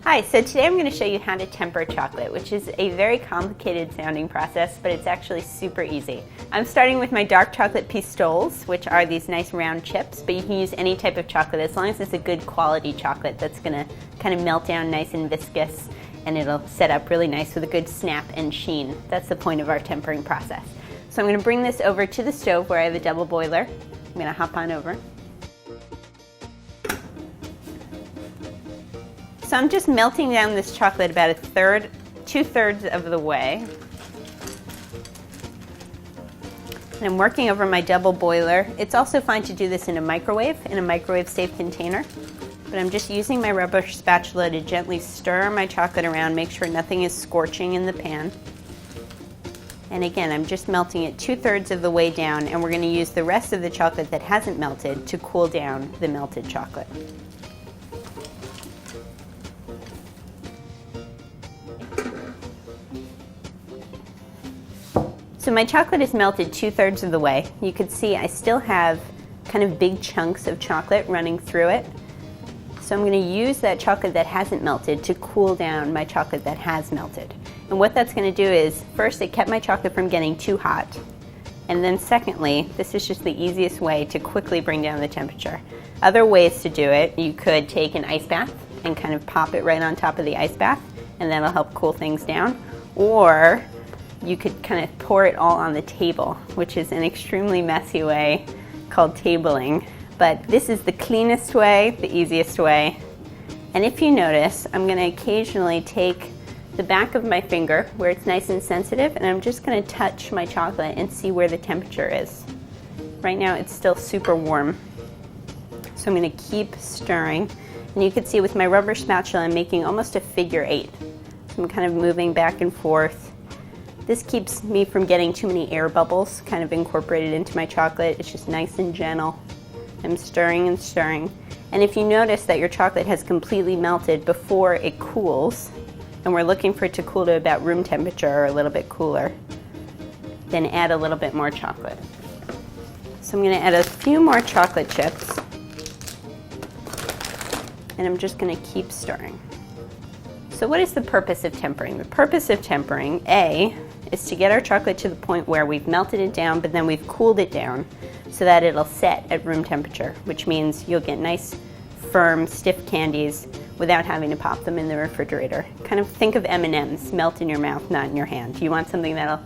Hi, so today I'm going to show you how to temper chocolate, which is a very complicated sounding process, but it's actually super easy. I'm starting with my dark chocolate pistoles, which are these nice round chips, but you can use any type of chocolate as long as it's a good quality chocolate that's going to kind of melt down nice and viscous, and it'll set up really nice with a good snap and sheen. That's the point of our tempering process. So I'm going to bring this over to the stove where I have a double boiler. I'm going to hop on over. So I'm just melting down this chocolate about two-thirds of the way. And I'm working over my double boiler. It's also fine to do this in a microwave safe container. But I'm just using my rubber spatula to gently stir my chocolate around, make sure nothing is scorching in the pan. And again, I'm just melting it two-thirds of the way down, and we're going to use the rest of the chocolate that hasn't melted to cool down the melted chocolate. So my chocolate is melted two-thirds of the way. You can see I still have kind of big chunks of chocolate running through it. So I'm going to use that chocolate that hasn't melted to cool down my chocolate that has melted. And what that's going to do is, first, it kept my chocolate from getting too hot. And then secondly, this is just the easiest way to quickly bring down the temperature. Other ways to do it, you could take an ice bath and kind of pop it right on top of the ice bath, and that'll help cool things down. Or you could kind of pour it all on the table, which is an extremely messy way called tabling. But this is the cleanest way, the easiest way. And if you notice, I'm going to occasionally take the back of my finger where it's nice and sensitive, and I'm just going to touch my chocolate and see where the temperature is. Right now it's still super warm. So I'm going to keep stirring. And you can see with my rubber spatula I'm making almost a figure 8. So I'm kind of moving back and forth. This keeps me from getting too many air bubbles kind of incorporated into my chocolate. It's just nice and gentle. I'm stirring and stirring. And if you notice that your chocolate has completely melted before it cools, and we're looking for it to cool to about room temperature or a little bit cooler, then add a little bit more chocolate. So I'm going to add a few more chocolate chips, and I'm just going to keep stirring. So what is the purpose of tempering? The purpose of tempering, A, is to get our chocolate to the point where we've melted it down, but then we've cooled it down so that it'll set at room temperature, which means you'll get nice, firm, stiff candies without having to pop them in the refrigerator. Kind of think of M&Ms, melt in your mouth, not in your hand. You want something that'll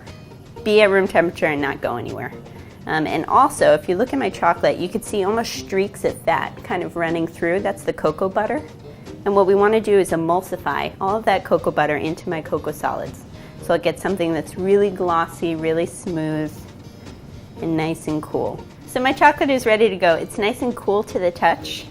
be at room temperature and not go anywhere. And also, if you look at my chocolate, you can see almost streaks of fat kind of running through. That's the cocoa butter. And what we want to do is emulsify all of that cocoa butter into my cocoa solids. So I'll get something that's really glossy, really smooth, and nice and cool. So my chocolate is ready to go. It's nice and cool to the touch.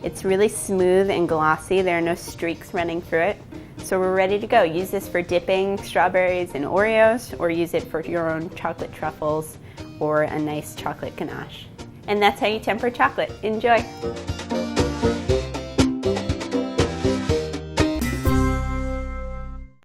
It's really smooth and glossy. There are no streaks running through it. So we're ready to go. Use this for dipping strawberries in Oreos, or use it for your own chocolate truffles or a nice chocolate ganache. And that's how you temper chocolate. Enjoy.